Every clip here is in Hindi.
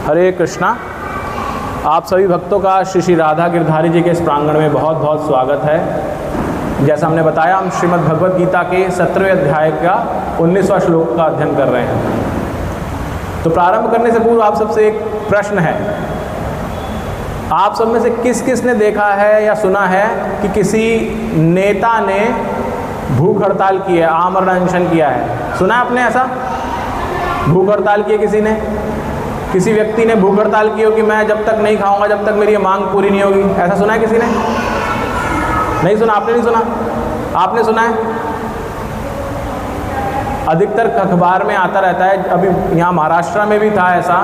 हरे कृष्णा। आप सभी भक्तों का श्री श्री राधा गिरधारी जी के इस प्रांगण में बहुत बहुत स्वागत है। जैसा हमने बताया, हम श्रीमद् भगवद गीता के 17वें अध्याय का 19वां श्लोक का अध्ययन कर रहे हैं। तो प्रारंभ करने से पूर्व आप सबसे एक प्रश्न है, आप सब में से किस किस ने देखा है या सुना है कि किसी नेता ने भूख हड़ताल की है, आमरण अनशन किया है? सुना है आपने ऐसा? भूख हड़ताल की है किसी ने? किसी व्यक्ति ने भूख हड़ताल की हो कि मैं जब तक नहीं खाऊंगा जब तक मेरी मांग पूरी नहीं होगी, ऐसा सुना है किसी ने? नहीं सुना? आपने नहीं सुना? आपने सुना है? अधिकतर अखबार में आता रहता है। अभी यहाँ महाराष्ट्र में भी था ऐसा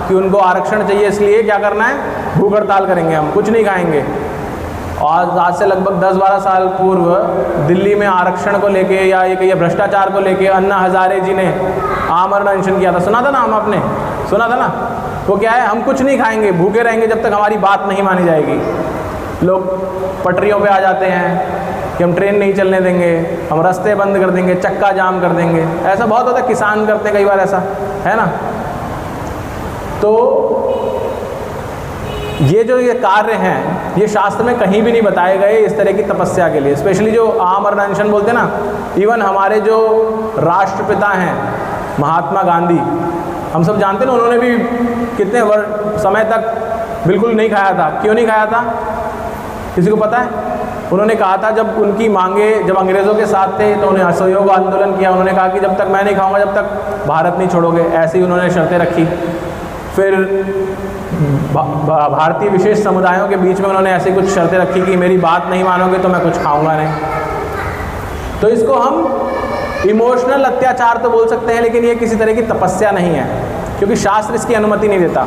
कि उनको आरक्षण चाहिए, इसलिए क्या करना है, भूख हड़ताल करेंगे, हम कुछ नहीं खाएंगे। और आज से लगभग 10-12 साल पूर्व दिल्ली में आरक्षण को लेके या ये कहिए भ्रष्टाचार को लेके अन्ना हजारे जी ने आमरण अनशन किया था। सुना था ना? हम आपने सुना था ना? वो क्या है, हम कुछ नहीं खाएंगे, भूखे रहेंगे जब तक हमारी बात नहीं मानी जाएगी। लोग पटरियों पे आ जाते हैं कि हम ट्रेन नहीं चलने देंगे, हम रास्ते बंद कर देंगे, चक्का जाम कर देंगे। ऐसा बहुत होता है, किसान करते हैं कई बार, ऐसा है ना। तो ये जो ये कार्य हैं, ये शास्त्र में कहीं भी नहीं बताए गए इस तरह की तपस्या के लिए। स्पेशली जो आमरण अनशन बोलते हैं ना, इवन हमारे जो राष्ट्रपिता हैं महात्मा गांधी, हम सब जानते हैं ना, उन्होंने भी कितने समय तक बिल्कुल नहीं खाया था। क्यों नहीं खाया था, किसी को पता है? उन्होंने कहा था, जब उनकी मांगे जब अंग्रेज़ों के साथ थे तो उन्हें असहयोग आंदोलन किया। उन्होंने कहा कि जब तक मैं नहीं खाऊंगा जब तक भारत नहीं छोड़ोगे, ऐसे ही उन्होंने शर्तें रखी। फिर भारतीय विशेष समुदायों के बीच में उन्होंने ऐसी कुछ शर्तें रखी कि मेरी बात नहीं मानोगे तो मैं कुछ खाऊंगा नहीं। तो इसको हम इमोशनल अत्याचार तो बोल सकते हैं, लेकिन ये किसी तरह की तपस्या नहीं है, क्योंकि शास्त्र इसकी अनुमति नहीं देता।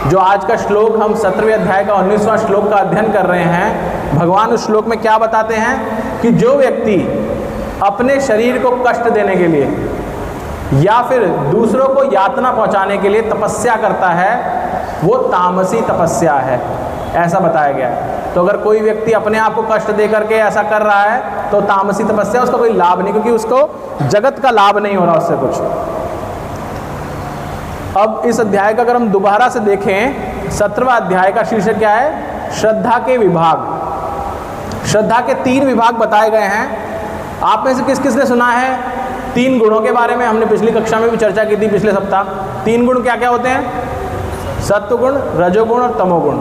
जो आज का श्लोक हम 17वें अध्याय का 19वां श्लोक का अध्ययन कर रहे हैं, भगवान उस श्लोक में क्या बताते हैं कि जो व्यक्ति अपने शरीर को कष्ट देने के लिए या फिर दूसरों को यातना पहुंचाने के लिए तपस्या करता है, वो तामसी तपस्या है, ऐसा बताया गया है। तो अगर कोई व्यक्ति अपने आप को कष्ट दे करके ऐसा कर रहा है तो तामसी तपस्या, उसका कोई लाभ नहीं, क्योंकि उसको जगत का लाभ नहीं हो रहा उससे कुछ। अब इस अध्याय का अगर हम दोबारा से देखें, 17वां अध्याय का शीर्षक क्या है? श्रद्धा के विभाग। श्रद्धा के 3 विभाग बताए गए हैं। आप में से किस किस ने सुना है 3 गुणों के बारे में? हमने पिछली कक्षा में भी चर्चा की थी, पिछले सप्ताह। 3 गुण क्या क्या होते हैं? सत्वगुण, रजोगुण और तमोगुण।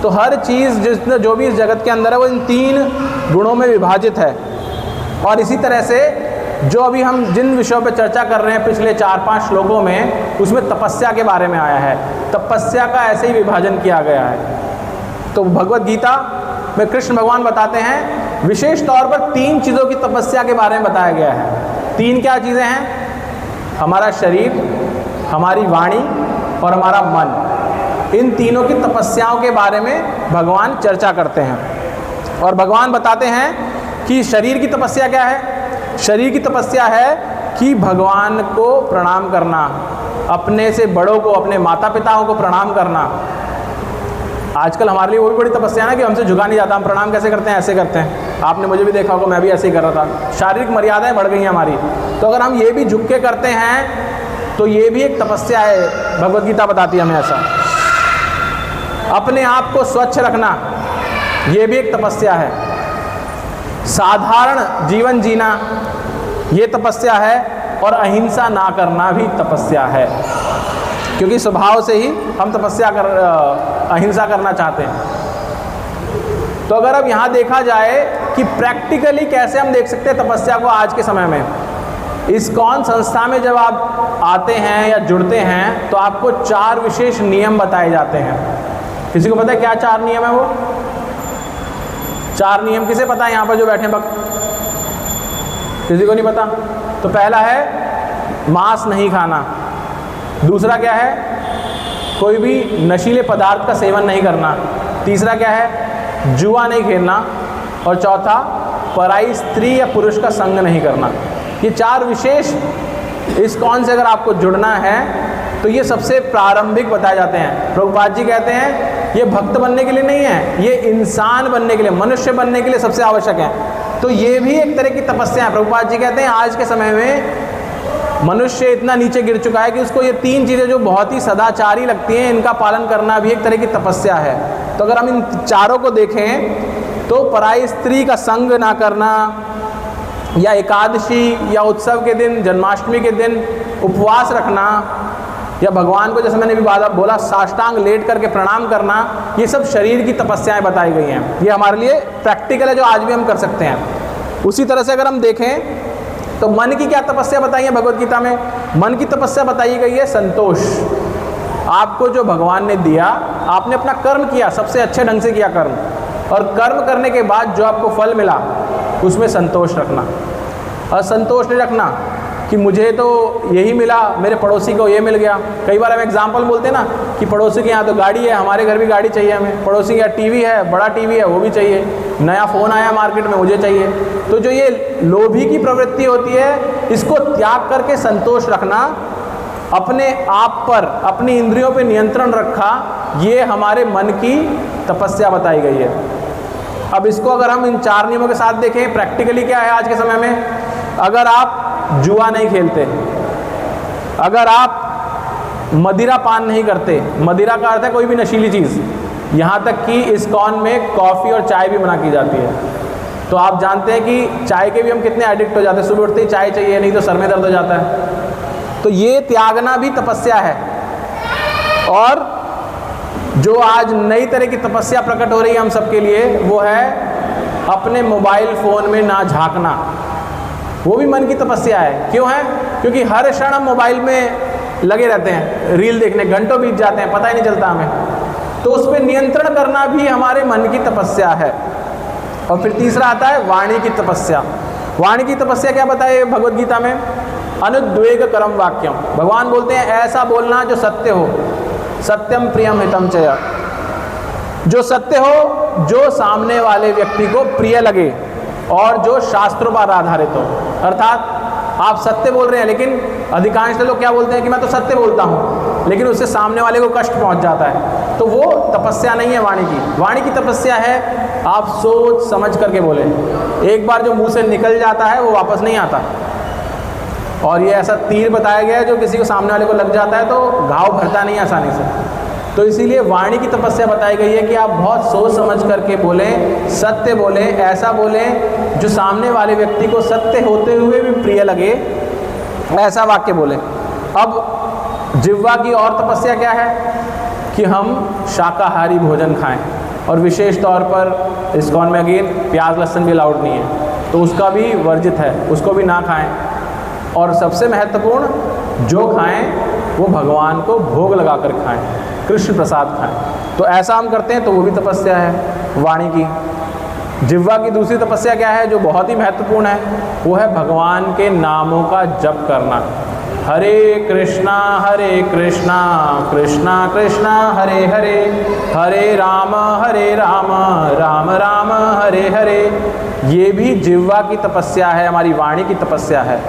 तो हर चीज़ जो भी इस जगत के अंदर है वो इन 3 गुणों में विभाजित है। और इसी तरह से जो अभी हम जिन विषयों पर चर्चा कर रहे हैं पिछले 4-5 श्लोकों में, उसमें तपस्या के बारे में आया है। तपस्या का ऐसे ही विभाजन किया गया है। तो भगवद गीता में कृष्ण भगवान बताते हैं, विशेष तौर पर 3 चीज़ों की तपस्या के बारे में बताया गया है। 3 क्या चीज़ें हैं? हमारा शरीर, हमारी वाणी और हमारा मन। इन तीनों की तपस्याओं के बारे में भगवान चर्चा करते हैं। और भगवान बताते हैं कि शरीर की तपस्या क्या है? शरीर की तपस्या है कि भगवान को प्रणाम करना, अपने से बड़ों को, अपने माता पिताओं को प्रणाम करना। आजकल हमारे लिए वो भी बड़ी तपस्या है ना कि हमसे झुका नहीं जाता। हम प्रणाम कैसे करते हैं? ऐसे करते हैं। आपने मुझे भी देखा होगा, मैं भी ऐसे ही कर रहा था। शारीरिक मर्यादाएं बढ़ गई हैं हमारी। तो अगर हम ये भी झुक के करते हैं तो ये भी एक तपस्या है, भगवद गीता बताती है हमें ऐसा। अपने आप को स्वच्छ रखना, ये भी एक तपस्या है। साधारण जीवन जीना, ये तपस्या है। और अहिंसा ना करना भी तपस्या है, क्योंकि स्वभाव से ही हम अहिंसा करना चाहते हैं। तो अगर अब यहाँ देखा जाए कि प्रैक्टिकली कैसे हम देख सकते हैं तपस्या को आज के समय में, इस्कॉन संस्था में जब आप आते हैं या जुड़ते हैं तो आपको 4 विशेष नियम बताए जाते हैं। किसी को पता है क्या 4 नियम है? वो 4 नियम किसे पता है यहाँ पर जो बैठे हैं? किसी को नहीं पता? तो पहला है मांस नहीं खाना। दूसरा क्या है? कोई भी नशीले पदार्थ का सेवन नहीं करना। तीसरा क्या है? जुआ नहीं खेलना। और चौथा, पराई स्त्री या पुरुष का संग नहीं करना। ये 4 विशेष इस्कॉन से अगर आपको जुड़ना है तो ये सबसे प्रारंभिक बताए जाते हैं। प्रभुपाद जी कहते हैं ये भक्त बनने के लिए नहीं है, ये इंसान बनने के लिए, मनुष्य बनने के लिए सबसे आवश्यक है। तो ये भी एक तरह की तपस्या है। प्रभुपाद जी कहते हैं आज के समय में मनुष्य इतना नीचे गिर चुका है कि उसको ये 3 चीज़ें जो बहुत ही सदाचारी लगती हैं, इनका पालन करना भी एक तरह की तपस्या है। तो अगर हम इन चारों को देखें तो पराई स्त्री का संग ना करना, या एकादशी या उत्सव के दिन, जन्माष्टमी के दिन उपवास रखना, या भगवान को जैसे मैंने भी बोला साष्टांग लेट करके प्रणाम करना, ये सब शरीर की तपस्याएं बताई गई हैं। ये हमारे लिए प्रैक्टिकल है, जो आज भी हम कर सकते हैं। उसी तरह से अगर हम देखें तो मन की क्या तपस्या बताई है भगवत गीता में? मन की तपस्या बताई गई है संतोष। आपको जो भगवान ने दिया, आपने अपना कर्म किया, सबसे अच्छे ढंग से किया कर्म, और कर्म करने के बाद जो आपको फल मिला उसमें संतोष रखना। और संतोष नहीं रखना कि मुझे तो यही मिला, मेरे पड़ोसी को ये मिल गया। कई बार हम एग्जाम्पल बोलते हैं ना कि पड़ोसी के यहाँ तो गाड़ी है, हमारे घर भी गाड़ी चाहिए हमें, पड़ोसी के यहाँ टीवी है, बड़ा टीवी है, वो भी चाहिए, नया फ़ोन आया मार्केट में, मुझे चाहिए। तो जो ये लोभी की प्रवृत्ति होती है, इसको त्याग करके संतोष रखना, अपने आप पर, अपनी इंद्रियों पर नियंत्रण रखा, ये हमारे मन की तपस्या बताई गई है। अब इसको अगर हम इन 4 नियमों के साथ देखें, प्रैक्टिकली क्या है आज के समय में? अगर आप जुआ नहीं खेलते, अगर आप मदिरा पान नहीं करते, मदिरा का अर्थ है कोई भी नशीली चीज़, यहाँ तक कि इस्कॉन में कॉफ़ी और चाय भी मना की जाती है। तो आप जानते हैं कि चाय के भी हम कितने एडिक्ट हो जाते हैं, सुबह उठते ही चाय चाहिए, नहीं तो सर में दर्द हो जाता है। तो ये त्यागना भी तपस्या है। और जो आज नई तरह की तपस्या प्रकट हो रही है हम सबके लिए, वो है अपने मोबाइल फ़ोन में ना झांकना। वो भी मन की तपस्या है। क्यों है? क्योंकि हर क्षण हम मोबाइल में लगे रहते हैं, रील देखने घंटों बीत जाते हैं, पता ही नहीं चलता हमें। तो उस पर नियंत्रण करना भी हमारे मन की तपस्या है। और फिर तीसरा आता है वाणी की तपस्या। वाणी की तपस्या क्या बताए भगवद गीता में? अनुद्वेग करम वाक्यम। भगवान बोलते हैं ऐसा बोलना जो सत्य हो, सत्यम प्रियम हितम चय। जो सत्य हो, जो सामने वाले व्यक्ति को प्रिय लगे और जो शास्त्रों पर आधारित हो। अर्थात आप सत्य बोल रहे हैं, लेकिन अधिकांश लोग क्या बोलते हैं कि मैं तो सत्य बोलता हूँ, लेकिन उससे सामने वाले को कष्ट पहुँच जाता है। तो वो तपस्या नहीं है वाणी की। वाणी की तपस्या है आप सोच समझ करके बोले। एक बार जो मुंह से निकल जाता है वो वापस नहीं आता। और ये ऐसा तीर बताया गया है जो किसी को सामने वाले को लग जाता है तो घाव भरता नहीं आसानी से। तो इसीलिए वाणी की तपस्या बताई गई है कि आप बहुत सोच समझ करके बोलें, सत्य बोलें, ऐसा बोलें जो सामने वाले व्यक्ति को सत्य होते हुए भी प्रिय लगे, ऐसा वाक्य बोलें। अब जिह्वा की और तपस्या क्या है कि हम शाकाहारी भोजन खाएं, और विशेष तौर पर इस्कॉन में अगेन प्याज लहसुन भी अलाउड नहीं है, तो उसका भी वर्जित है, उसको भी ना खाएं। और सबसे महत्वपूर्ण, जो खाएं वो भगवान को भोग लगा कर खाएं, कृष्ण प्रसाद खाएं। तो ऐसा हम करते हैं तो वो भी तपस्या है वाणी की। जिह्वा की दूसरी तपस्या क्या है जो बहुत ही महत्वपूर्ण है? वो है भगवान के नामों का जप करना। हरे कृष्णा कृष्णा कृष्णा हरे हरे, हरे राम राम राम हरे हरे। ये भी जिह्वा की तपस्या है, हमारी वाणी की तपस्या है।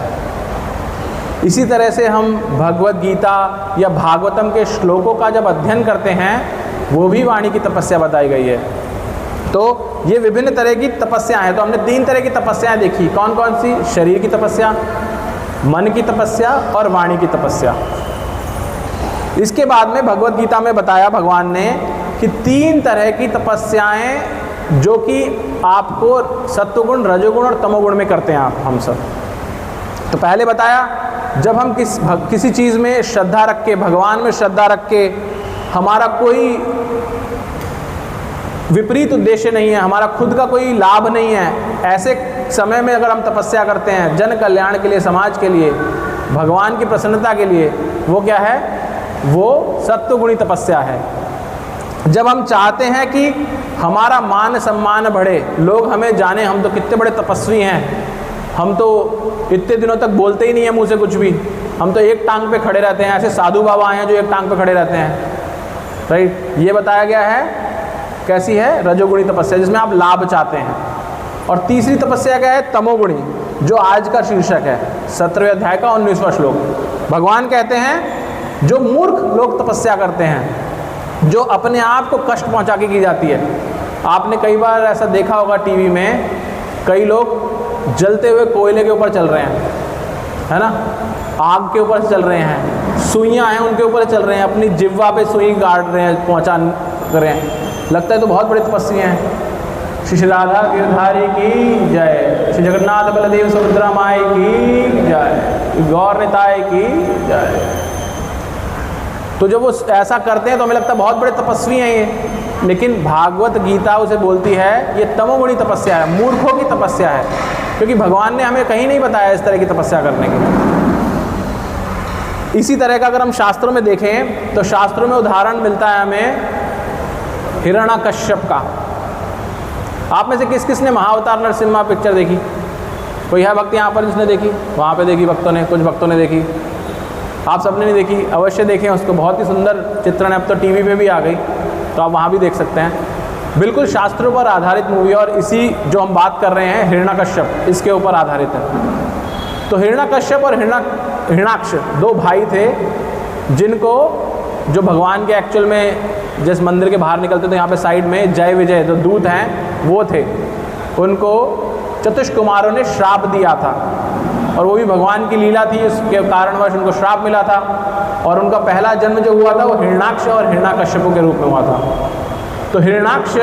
इसी तरह से हम भगवत गीता या भागवतम के श्लोकों का जब अध्ययन करते हैं, वो भी वाणी की तपस्या बताई गई है। तो ये विभिन्न तरह की तपस्याएं हैं। तो हमने 3 तरह की तपस्याएं देखी। कौन कौन सी? शरीर की तपस्या, मन की तपस्या और वाणी की तपस्या। इसके बाद में भगवत गीता में बताया भगवान ने कि 3 तरह की तपस्याएं जो कि आपको सत्वगुण, रजोगुण और तमोगुण में करते हैं हम सब। तो पहले बताया जब हम किसी चीज़ में श्रद्धा रख के, भगवान में श्रद्धा रख के, हमारा कोई विपरीत उद्देश्य नहीं है, हमारा खुद का कोई लाभ नहीं है, ऐसे समय में अगर हम तपस्या करते हैं जन कल्याण के लिए, समाज के लिए, भगवान की प्रसन्नता के लिए, वो क्या है? वो सत्वगुणी तपस्या है। जब हम चाहते हैं कि हमारा मान सम्मान बढ़े, लोग हमें जाने हम तो कितने बड़े तपस्वी हैं, हम तो इतने दिनों तक बोलते ही नहीं है मुँह से कुछ भी, हम तो एक टांग पे खड़े रहते हैं, ऐसे साधु बाबा आए हैं जो एक टांग पे खड़े रहते हैं, राइट? ये बताया गया है कैसी है? रजोगुणी तपस्या, जिसमें आप लाभ चाहते हैं। और तीसरी तपस्या क्या है? तमोगुणी, जो आज का शीर्षक है 17वें अध्याय का 19वां श्लोक। भगवान कहते हैं जो मूर्ख लोग तपस्या करते हैं, जो अपने आप को कष्ट पहुंचा के की जाती है। आपने कई बार ऐसा देखा होगा टीवी में, कई लोग जलते हुए कोयले के ऊपर चल रहे हैं, है ना? आग के ऊपर से चल रहे हैं, सुइयाँ हैं उनके ऊपर चल रहे हैं, अपनी जिह्वा पे सुई गाड़ रहे हैं, पहुँचा कर रहे हैं। लगता है तो बहुत बड़े तपस्वी हैं। श्री राधा गिरधारी की जय, श्री जगन्नाथ बलदेव सुभद्रा माई की जय, गौर निताय की जय। तो जब वो ऐसा करते हैं तो हमें लगता है बहुत बड़े तपस्वी हैं ये, लेकिन भागवत गीता उसे बोलती है ये तमोगुणी तपस्या है, मूर्खों की तपस्या है, क्योंकि भगवान ने हमें कहीं नहीं बताया इस तरह की तपस्या करने की। इसी तरह का अगर हम शास्त्रों में देखें तो शास्त्रों में उदाहरण मिलता है हमें हिरण्यकश्यप का। आप में से किस किस ने महाअवतार नरसिम्हा पिक्चर देखी? कोई है भक्त यहाँ पर जिसने देखी? वहाँ पे देखी भक्तों ने, कुछ भक्तों ने देखी, आप सबने नहीं देखी? अवश्य देखें उसको, बहुत ही सुंदर चित्रण है। अब तो टीवी पे भी आ गई तो आप वहाँ भी देख सकते हैं। बिल्कुल शास्त्रों पर आधारित मूवी, और इसी जो हम बात कर रहे हैं हिरण्यकश्यप, इसके ऊपर आधारित है। तो हिरण्यकश्यप और हिरण्याक्ष दो भाई थे, जिनको जो भगवान के एक्चुअल में जिस मंदिर के बाहर निकलते तो यहाँ पे साइड में जय विजय जो दूत हैं वो थे, उनको चतुष्क कुमारों ने श्राप दिया था, और वो भी भगवान की लीला थी, उसके कारणवश उनको श्राप मिला था। और उनका पहला जन्म जो हुआ था वो हिरण्याक्ष और हिरण्यकश्यप के रूप में हुआ था। तो हिरण्याक्ष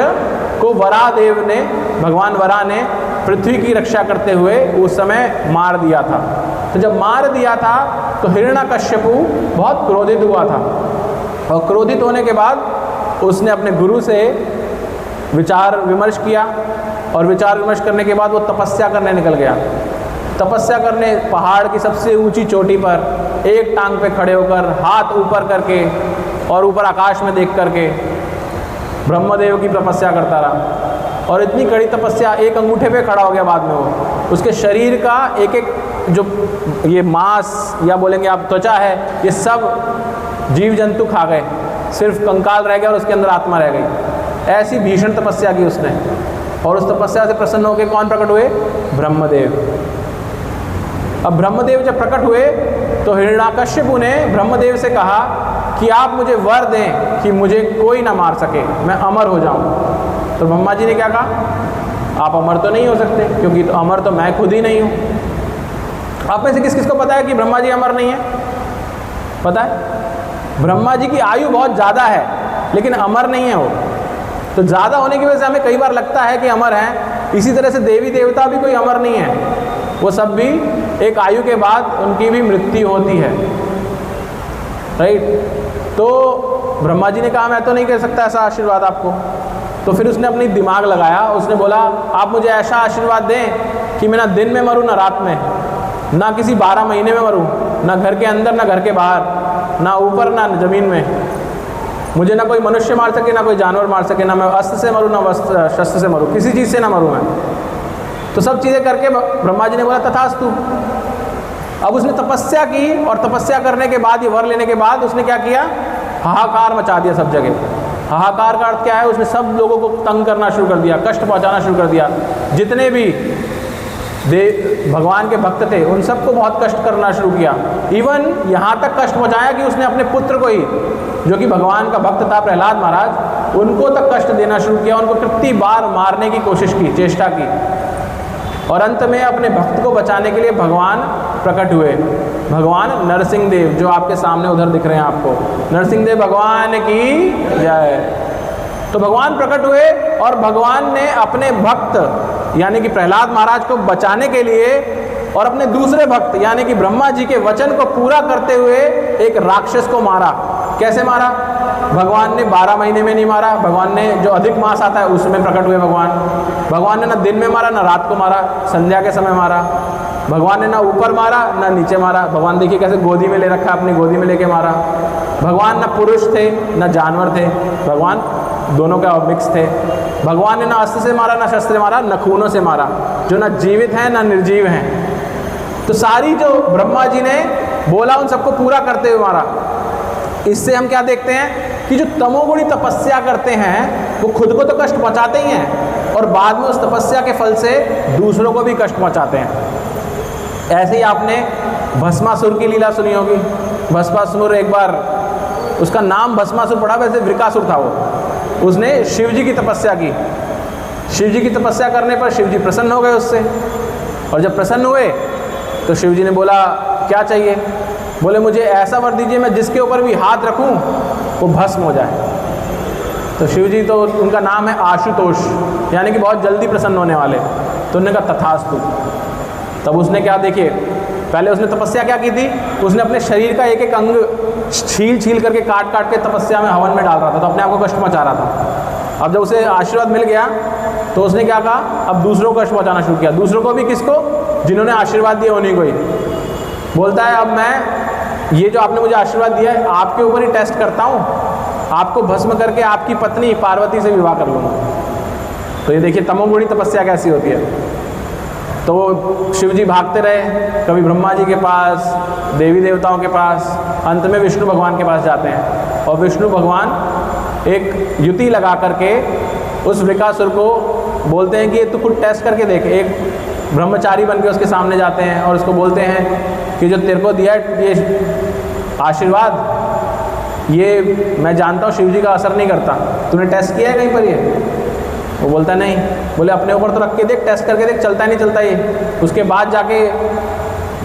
को वरादेव ने, भगवान वरा ने पृथ्वी की रक्षा करते हुए उस समय मार दिया था। तो जब मार दिया था तो हिरण्यकश्यप बहुत क्रोधित हुआ था, और क्रोधित होने के बाद उसने अपने गुरु से विचार विमर्श किया, और विचार विमर्श करने के बाद वो तपस्या करने निकल गया। तपस्या करने पहाड़ की सबसे ऊंची चोटी पर एक टांग पे खड़े होकर, हाथ ऊपर करके और ऊपर आकाश में देख करके ब्रह्मदेव की तपस्या करता रहा। और इतनी कड़ी तपस्या, एक अंगूठे पे खड़ा हो गया बाद में वो, उसके शरीर का एक एक जो ये मांस या बोलेंगे आप त्वचा है, ये सब जीव जंतु खा गए, सिर्फ कंकाल रह गया और उसके अंदर आत्मा रह गई। ऐसी भीषण तपस्या की उसने, और उस तपस्या से प्रसन्न होकर कौन प्रकट हुए? ब्रह्मदेव। अब ब्रह्मदेव जब प्रकट हुए तो हिरण्याकश्यप ने ब्रह्मदेव से कहा कि आप मुझे वर दें कि मुझे कोई ना मार सके, मैं अमर हो जाऊं। तो ब्रह्मा जी ने क्या कहा? आप अमर तो नहीं हो सकते, क्योंकि तो अमर तो मैं खुद ही नहीं हूँ। आप में से किस किस को पता है कि ब्रह्मा जी अमर नहीं है? पता है? ब्रह्मा जी की आयु बहुत ज़्यादा है, लेकिन अमर नहीं है वो। तो ज़्यादा होने की वजह से हमें कई बार लगता है कि अमर हैं। इसी तरह से देवी देवता भी कोई अमर नहीं है, वो सब भी एक आयु के बाद उनकी भी मृत्यु होती है, राइट। तो ब्रह्मा जी ने कहा मैं तो नहीं कर सकता ऐसा आशीर्वाद आपको। तो फिर उसने अपनी दिमाग लगाया, उसने बोला आप मुझे ऐसा आशीर्वाद दें कि मैं ना दिन में मरूं ना रात में, ना किसी 12 महीने में मरूं, ना घर के अंदर ना घर के बाहर, ना ऊपर ना ज़मीन में। मुझे ना कोई मनुष्य मार सके, ना कोई जानवर मार सके, ना मैं अस्त्र से मरूं ना शस्त्र से मरूं, किसी चीज़ से ना मरूं मैं। तो सब चीज़ें करके ब्रह्मा जी ने बोला तथास्तु। अब उसने तपस्या की, और तपस्या करने के बाद, ये वर लेने के बाद उसने क्या किया? हाहाकार मचा दिया सब जगह। हाहाकार का अर्थ क्या है? उसने सब लोगों को तंग करना शुरू कर दिया, कष्ट पहुंचाना शुरू कर दिया। जितने भी भगवान के भक्त थे उन सबको बहुत कष्ट करना शुरू किया। इवन यहाँ तक कष्ट पहुँचाया कि उसने अपने पुत्र को ही, जो कि भगवान का भक्त था प्रहलाद महाराज, उनको तक कष्ट देना शुरू किया। उनको कितनी बार मारने की कोशिश की, चेष्टा की, और अंत में अपने भक्त को बचाने के लिए भगवान प्रकट हुए। भगवान नरसिंह देव, जो आपके सामने उधर दिख रहे हैं आपको, नरसिंह देव भगवान की जय। तो भगवान प्रकट हुए, और भगवान ने अपने भक्त यानी कि प्रहलाद महाराज को बचाने के लिए, और अपने दूसरे भक्त यानी कि ब्रह्मा जी के वचन को पूरा करते हुए एक राक्षस को मारा। कैसे मारा? भगवान ने 12 महीने में नहीं मारा, भगवान ने जो अधिक मास आता है उसमें प्रकट हुए भगवान ने ना दिन में मारा ना रात को मारा, संध्या के समय मारा। भगवान ने ना ऊपर मारा ना नीचे मारा। भगवान देखिए कैसे गोदी में ले रखा, अपनी गोदी में लेके मारा। भगवान ना पुरुष थे ना जानवर थे, भगवान दोनों का मिक्स थे। भगवान ने ना अस्त्र से मारा ना शस्त्र से मारा, ना खूनों से मारा, जो ना जीवित हैं ना निर्जीव हैं। तो सारी जो ब्रह्मा जी ने बोला उन सबको पूरा करते हुए मारा। इससे हम क्या देखते हैं कि जो तमोगुणी तपस्या करते हैं वो खुद को तो कष्ट पहुंचाते ही हैं, और बाद में उस तपस्या के फल से दूसरों को भी कष्ट पहुंचाते हैं। ऐसे ही आपने भस्मासुर की लीला सुनी होगी। भस्मासुर, एक बार उसका नाम भस्मासुर पड़ा, वैसे वृकासुर था वो। उसने शिव जी की तपस्या की। शिव जी की तपस्या करने पर शिव जी प्रसन्न हो गए उससे, और जब प्रसन्न हुए तो शिव जी ने बोला क्या चाहिए? बोले मुझे ऐसा वर दीजिए मैं जिसके ऊपर भी हाथ रखूं वो भस्म हो जाए। तो शिव जी तो उनका नाम है आशुतोष, यानी कि बहुत जल्दी प्रसन्न होने वाले। तो उन्होंने कहा तथास्तु। तब उसने क्या, देखिए पहले उसने तपस्या क्या की थी, उसने अपने शरीर का एक एक अंग छील छील करके काट काट के तपस्या में हवन में डाल रहा था, तो अपने आप को कष्ट मचा रहा था। अब जब उसे आशीर्वाद मिल गया तो उसने क्या कहा, अब दूसरों को कष्ट पहुँचाना शुरू किया। दूसरों को भी किसको? जिन्होंने आशीर्वाद दिया उन्हीं को ही। बोलता है अब मैं ये जो आपने मुझे आशीर्वाद दिया है आपके ऊपर ही टेस्ट करता हूँ, आपको भस्म करके आपकी पत्नी पार्वती से विवाह कर लूँगा। तो ये देखिए तमोगुणी तपस्या कैसी होती है। तो शिव जी भागते रहे, कभी ब्रह्मा जी के पास, देवी देवताओं के पास, अंत में विष्णु भगवान के पास जाते हैं। और विष्णु भगवान एक युति लगा करके उस वृकासुर को बोलते हैं कि ये तू खुद टेस्ट करके देख। एक ब्रह्मचारी बन के उसके सामने जाते हैं और उसको बोलते हैं कि जो तेरे को दिया है ये आशीर्वाद, ये मैं जानता हूँ शिव जी का असर नहीं करता, तूने टेस्ट किया है कहीं पर ये? वो बोलता है नहीं। बोले अपने ऊपर तो रख के देख, टेस्ट करके देख, चलता है नहीं चलता ये, उसके बाद जाके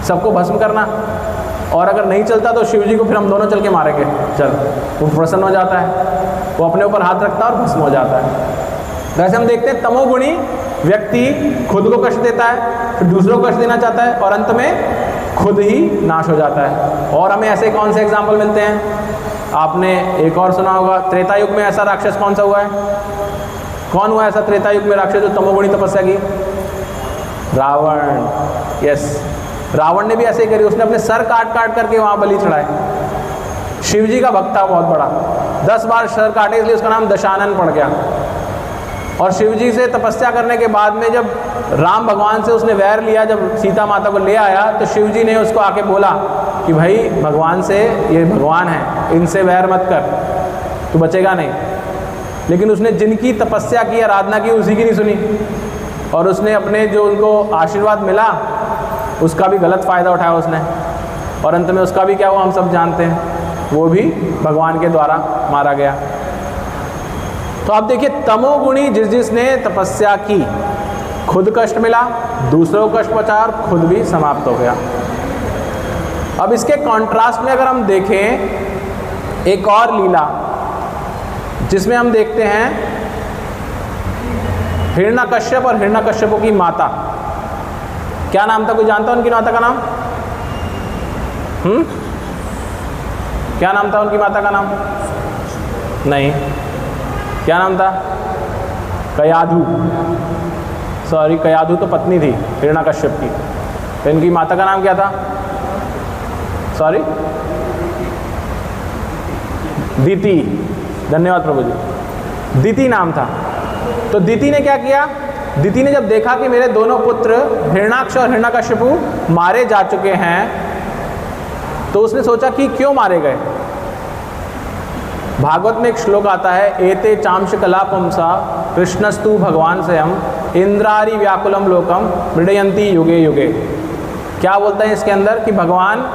सबको भस्म करना। और अगर नहीं चलता तो शिव जी को फिर हम दोनों चल के मारेंगे। चल, वो प्रसन्न हो जाता है, वो अपने ऊपर हाथ रखता है और भस्म हो जाता है। वैसे हम देखते हैं तमोगुणी व्यक्ति खुद को कष्ट देता है, फिर दूसरों को कष्ट देना चाहता है और अंत में खुद ही नाश हो जाता है। और हमें ऐसे कौन से एग्जाम्पल मिलते हैं? आपने एक और सुना होगा, त्रेता युग में ऐसा राक्षस कौन सा हुआ है? कौन हुआ ऐसा त्रेता युग में राक्षस जो तमोगुणी तपस्या की? रावण। यस, रावण ने भी ऐसे ही करी, उसने अपने सर काट काट करके वहाँ बलि चढ़ाए। शिव जी का भक्त था बहुत बड़ा, 10 बार सर काटे, इसलिए उसका नाम दशानन पड़ गया। और शिव जी से तपस्या करने के बाद में जब राम भगवान से उसने वैर लिया, जब सीता माता को ले आया तो शिव जी ने उसको आके बोला कि भाई भगवान से, ये भगवान है, इनसे वैर मत कर, तू बचेगा नहीं। लेकिन उसने जिनकी तपस्या की, आराधना की, उसी की नहीं सुनी और उसने अपने जो उनको आशीर्वाद मिला उसका भी गलत फ़ायदा उठाया उसने। और अंत में उसका भी क्या हुआ हम सब जानते हैं, वो भी भगवान के द्वारा मारा गया। तो आप देखिए तमोगुणी जिसने तपस्या की, खुद कष्ट मिला, दूसरों को कष्ट पहुंचा और खुद भी समाप्त हो गया। अब इसके कॉन्ट्रास्ट में अगर हम देखें एक और लीला जिसमें हम देखते हैं हिरण्यकश्यप और हिरण्यकश्यपों की माता, क्या नाम था? कोई जानता उनकी माता का नाम? क्या नाम था उनकी माता का नाम? नहीं, क्या नाम था? कयाधु। सॉरी, कयाधु तो पत्नी थी हिरण्यकश्यप की, तो इनकी माता का नाम क्या था? सॉरी, दीति। धन्यवाद प्रभु जी, दीति नाम था। तो दीति ने क्या किया? दीति ने जब देखा कि मेरे दोनों पुत्र हिरण्याक्ष और हिरण्यकश्यपु मारे जा चुके हैं, तो उसने सोचा कि क्यों मारे गए। भागवत में एक श्लोक आता है, एते चांश कला पुंसा कृष्णस्तु भगवान स्वयं इंद्रारी व्याकुलम लोकम मृडयंती युगे युगे। क्या बोलता है इसके अंदर कि भगवान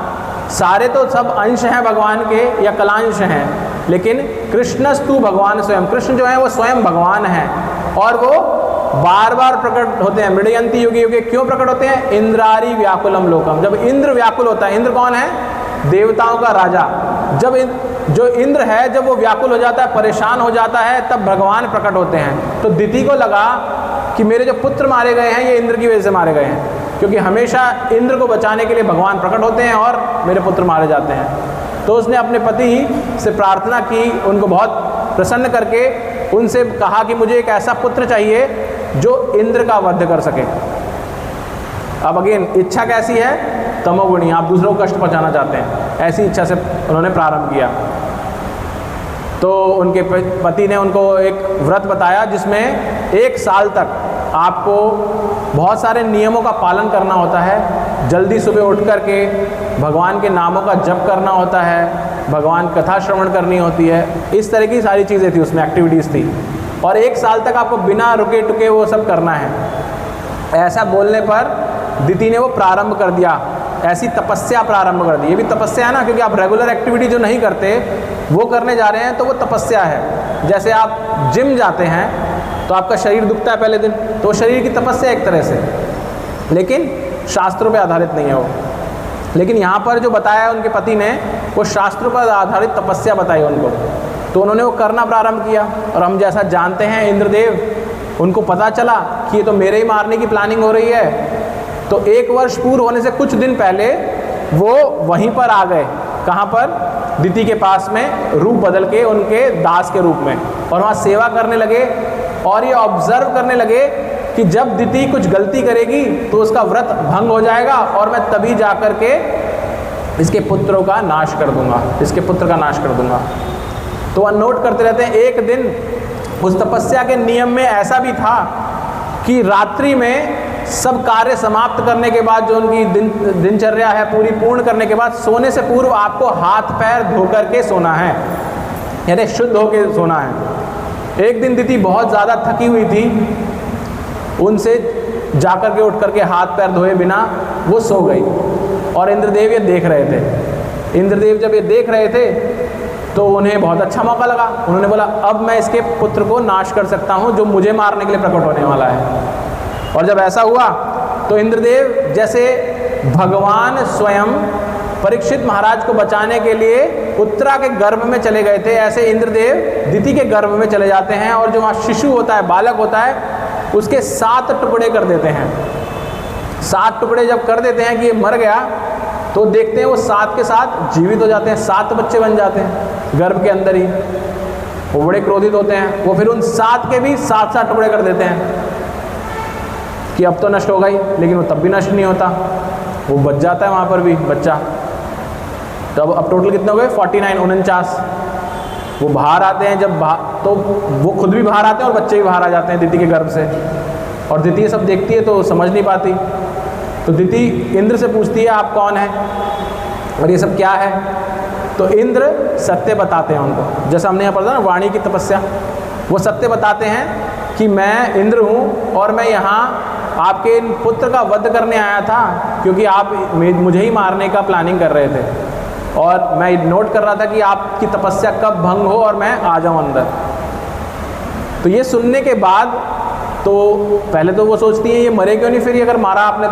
सारे तो सब अंश हैं भगवान के या कलांश हैं, लेकिन कृष्णस्तु भगवान स्वयं, कृष्ण जो है वो स्वयं भगवान है और वो बार बार प्रकट होते हैं। मृडयंती युगे युगे क्यों प्रकट होते हैं? इंद्रारी व्याकुलम लोकम, जब इंद्र व्याकुल होता है, इंद्र कौन है? देवताओं का राजा। जब जो इंद्र है जब वो व्याकुल हो जाता है, परेशान हो जाता है, तब भगवान प्रकट होते हैं। तो दीति को लगा कि मेरे जो पुत्र मारे गए हैं ये इंद्र की वजह से मारे गए हैं, क्योंकि हमेशा इंद्र को बचाने के लिए भगवान प्रकट होते हैं और मेरे पुत्र मारे जाते हैं। तो उसने अपने पति से प्रार्थना की, उनको बहुत प्रसन्न करके उनसे कहा कि मुझे एक ऐसा पुत्र चाहिए जो इंद्र का वध कर सके। अब अगेन इच्छा कैसी है? तमोगुणी, आप दूसरों को कष्ट पहुंचाना चाहते हैं, ऐसी इच्छा से उन्होंने प्रारंभ किया। तो उनके पति ने उनको एक व्रत बताया जिसमें 1 साल तक आपको बहुत सारे नियमों का पालन करना होता है। जल्दी सुबह उठ कर के भगवान के नामों का जप करना होता है, भगवान कथा श्रवण करनी होती है, इस तरह की सारी चीज़ें थी उसमें, एक्टिविटीज़ थी। और 1 साल तक आपको बिना रुके टुके वो सब करना है। ऐसा बोलने पर दीति ने वो प्रारंभ कर दिया, ऐसी तपस्या प्रारंभ कर दी। ये भी तपस्या है ना, क्योंकि आप रेगुलर एक्टिविटी जो नहीं करते वो करने जा रहे हैं, तो वो तपस्या है। जैसे आप जिम जाते हैं तो आपका शरीर दुखता है पहले दिन, तो शरीर की तपस्या एक तरह से, लेकिन शास्त्रों पे आधारित नहीं है वो। लेकिन यहाँ पर जो बताया उनके पति ने वो शास्त्रों पर आधारित तपस्या बताई उनको, तो उन्होंने वो करना प्रारंभ किया। और हम जैसा जानते हैं इंद्रदेव, उनको पता चला कि ये तो मेरे ही मारने की प्लानिंग हो रही है, तो 1 वर्ष पूर्व होने से कुछ दिन पहले वो वहीं पर आ गए। कहाँ पर? दिति के पास में, रूप बदल के उनके दास के रूप में, और वहाँ सेवा करने लगे और ये ऑब्जर्व करने लगे कि जब दिति कुछ गलती करेगी तो उसका व्रत भंग हो जाएगा और मैं तभी जाकर के इसके पुत्रों का नाश कर दूंगा, इसके पुत्र का नाश कर दूंगा। तो वह नोट करते रहते हैं। एक दिन उस तपस्या के नियम में ऐसा भी था कि रात्रि में सब कार्य समाप्त करने के बाद, जो उनकी दिनचर्या है पूरी पूर्ण करने के बाद, सोने से पूर्व आपको हाथ पैर धो करके सोना है, यानी शुद्ध होकर सोना है। एक दिन दिति बहुत ज़्यादा थकी हुई थी, उनसे जाकर के उठ करके हाथ पैर धोए बिना वो सो गई, और इंद्रदेव ये देख रहे थे। इंद्रदेव जब ये देख रहे थे तो उन्हें बहुत अच्छा मौका लगा। उन्होंने बोला अब मैं इसके पुत्र को नाश कर सकता हूँ जो मुझे मारने के लिए प्रकट होने वाला है। और जब ऐसा हुआ तो इंद्रदेव जैसे भगवान स्वयं परीक्षित महाराज को बचाने के लिए उत्तरा के गर्भ में चले गए थे, ऐसे इंद्रदेव दिति के गर्भ में चले जाते हैं और जो वहाँ शिशु होता है, बालक होता है, उसके 7 टुकड़े कर देते हैं। 7 टुकड़े जब कर देते हैं कि ये मर गया, तो देखते हैं वो 7 के साथ जीवित हो जाते हैं, 7 बच्चे बन जाते हैं गर्भ के अंदर ही। वो बड़े क्रोधित होते हैं, वो फिर उन 7 के भी 7 टुकड़े कर देते हैं कि अब तो नष्ट होगा ही, लेकिन वो तब भी नष्ट नहीं होता, वो बच जाता है वहाँ पर भी बच्चा। तो अब टोटल कितने हो गए? 49, 49। वो बाहर आते हैं, जब तो वो खुद भी बाहर आते हैं और बच्चे भी बाहर आ जाते हैं दिति के गर्भ से। और दिति ये सब देखती है तो समझ नहीं पाती, तो दिति इंद्र से पूछती है आप कौन है और ये सब क्या है? तो इंद्र सत्य बताते हैं उनको, जैसा हमने यहाँ पढ़ा ना वाणी की तपस्या, वो सत्य बताते हैं कि मैं इंद्र हूँ और मैं यहाँ आपके पुत्र का वध करने आया था, क्योंकि आप मुझे ही मारने का प्लानिंग कर रहे थे, और मैं नोट कर रहा था कि आपकी तपस्या कब भंग हो और मैं आ जाऊं अंदर। तो ये सुनने के बाद तो पहले तो वो सोचती हैं ये मरे क्यों नहीं फिर, ये अगर मारा आपने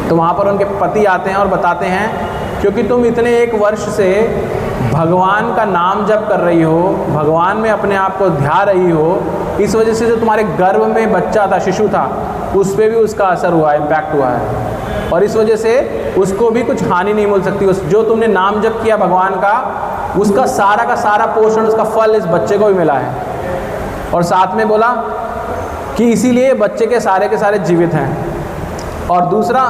तो वहाँ पर उनके पति आते हैं और बताते हैं क्योंकि तुम इतने 1 वर्ष से भगवान का नाम जप कर रही हो, भगवान में अपने आप को ध्या रही हो, इस वजह से जो तुम्हारे गर्भ में बच्चा था, शिशु था, उस पर भी उसका असर हुआ है, इम्पैक्ट हुआ है, और इस वजह से उसको भी कुछ हानि नहीं मिल सकती। उस जो तुमने नाम जप किया भगवान का, उसका सारा का सारा पोषण, उसका फल इस बच्चे को भी मिला है। और साथ में बोला कि इसीलिए बच्चे के सारे जीवित हैं। और दूसरा,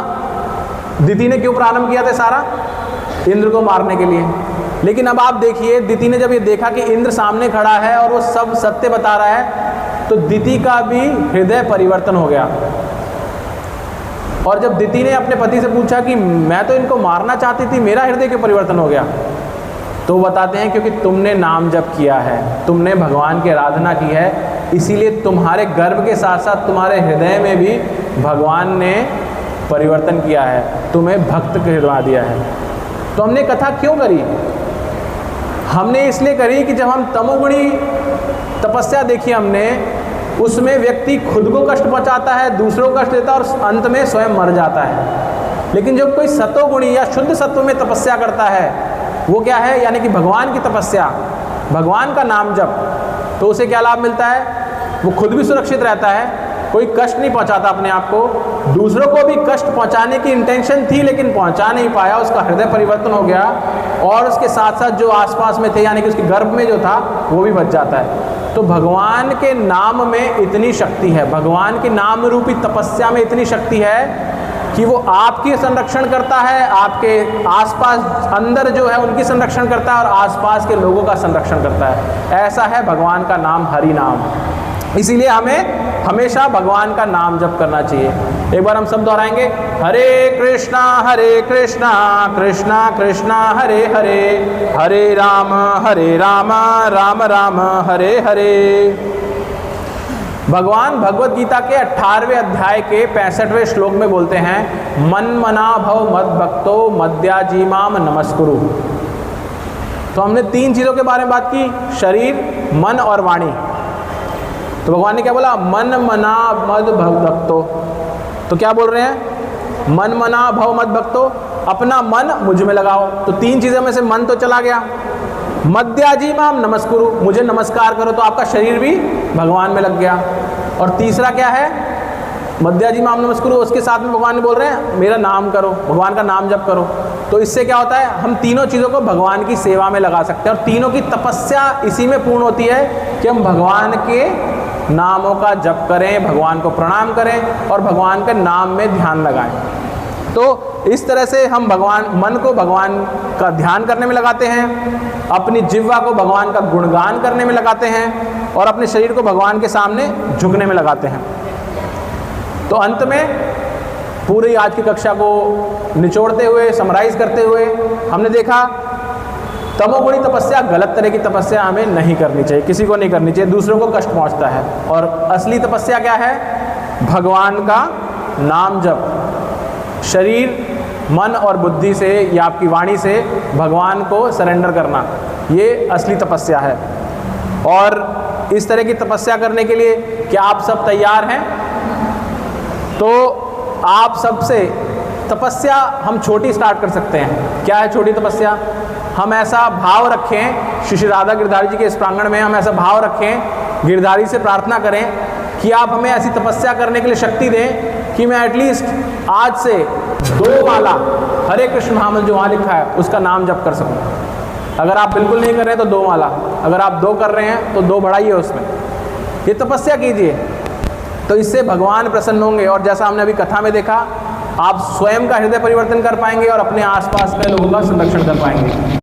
दिति ने क्यों प्रारंभ किया था सारा? इंद्र को मारने के लिए। लेकिन अब आप देखिए, दिति ने जब ये देखा कि इंद्र सामने खड़ा है और वो सब सत्य बता रहा है, तो दिति का भी हृदय परिवर्तन हो गया। और जब दिति ने अपने पति से पूछा कि मैं तो इनको मारना चाहती थी, मेरा हृदय क्यों परिवर्तन हो गया? तो बताते हैं क्योंकि तुमने नाम जप किया है, तुमने भगवान की आराधना की है, इसीलिए तुम्हारे गर्भ के साथ साथ तुम्हारे हृदय में भी भगवान ने परिवर्तन किया है, तुम्हें भक्त कहलवा दिया है। तो हमने कथा क्यों करी? हमने इसलिए करी कि जब हम तमोगुणी तपस्या देखी हमने, उसमें व्यक्ति खुद को कष्ट पहुंचाता है, दूसरों को कष्ट देता है और अंत में स्वयं मर जाता है। लेकिन जब कोई सतोगुणी या शुद्ध सत्व में तपस्या करता है, वो क्या है? यानी कि भगवान की तपस्या, भगवान का नाम जप, तो उसे क्या लाभ मिलता है? वो खुद भी सुरक्षित रहता है, कोई कष्ट नहीं पहुंचाता अपने आप को, दूसरों को भी कष्ट पहुंचाने की इंटेंशन थी लेकिन पहुंचा नहीं पाया, उसका हृदय परिवर्तन हो गया, और उसके साथ साथ जो आसपास में थे यानी कि उसके गर्भ में जो था वो भी बच जाता है। तो भगवान के नाम में इतनी शक्ति है, भगवान के नाम रूपी तपस्या में इतनी शक्ति है कि वो आपकी संरक्षण करता है, आपके आसपास अंदर जो है उनकी संरक्षण करता है और आसपास के लोगों का संरक्षण करता है। ऐसा है भगवान का नाम, हरि नाम। इसीलिए हमें हमेशा भगवान का नाम जप करना चाहिए। एक बार हम सब दोहराएंगे, हरे कृष्णा कृष्णा कृष्णा हरे हरे, हरे राम राम राम हरे हरे। भगवान भगवत गीता के 18वें अध्याय के 65वें श्लोक में बोलते हैं, मन मना भव मद भक्तो मद्याजीमाम नमस्कुरु। तो हमने 3 चीज़ों के बारे में बात की, शरीर, मन और वाणी। तो भगवान ने क्या बोला? मन मना मद भव भक्तो। तो क्या बोल रहे हैं? मन मना भव मद भक्तो, अपना मन मुझ में लगाओ। तो 3 चीज़ों में से मन तो चला गया। मद्याजी माम नमस्कुरु, मुझे नमस्कार करो, तो आपका शरीर भी भगवान में लग गया। और तीसरा क्या है, मद्याजी माम नमस्कुरु, उसके साथ में भगवान बोल रहे हैं मेरा नाम करो, भगवान का नाम जप करो। तो इससे क्या होता है, हम तीनों चीज़ों को भगवान की सेवा में लगा सकते हैं। और तीनों की तपस्या इसी में पूर्ण होती है कि हम भगवान के नामों का जप करें, भगवान को प्रणाम करें और भगवान के नाम में ध्यान लगाएं। तो इस तरह से हम मन को भगवान का ध्यान करने में लगाते हैं, अपनी जिह्वा को भगवान का गुणगान करने में लगाते हैं और अपने शरीर को भगवान के सामने झुकने में लगाते हैं। तो अंत में पूरी आज की कक्षा को निचोड़ते हुए, समराइज करते हुए, हमने देखा तमोगुणी तपस्या गलत तरह की तपस्या हमें नहीं करनी चाहिए, किसी को नहीं करनी चाहिए, दूसरों को कष्ट पहुंचता है। और असली तपस्या क्या है, भगवान का नाम जप, शरीर, मन और बुद्धि से या आपकी वाणी से भगवान को सरेंडर करना, ये असली तपस्या है। और इस तरह की तपस्या करने के लिए क्या आप सब तैयार हैं? तो आप सबसे तपस्या हम छोटी स्टार्ट कर सकते हैं। क्या है छोटी तपस्या? हम ऐसा भाव रखें, श्री राधा गिरधारी जी के इस प्रांगण में हम ऐसा भाव रखें, गिरधारी से प्रार्थना करें कि आप हमें ऐसी तपस्या करने के लिए शक्ति दें कि मैं एटलीस्ट आज से 2 माला हरे कृष्ण महामंत्र जो वहाँ लिखा है उसका नाम जप कर सकूँ। अगर आप बिल्कुल नहीं कर रहे हैं तो 2 माला, अगर आप 2 कर रहे हैं तो 2 बढ़ाइए उसमें, ये तपस्या कीजिए। तो इससे भगवान प्रसन्न होंगे और जैसा हमने अभी कथा में देखा, आप स्वयं का हृदय परिवर्तन कर पाएंगे और अपने आसपास के लोगों का संरक्षण कर पाएंगे।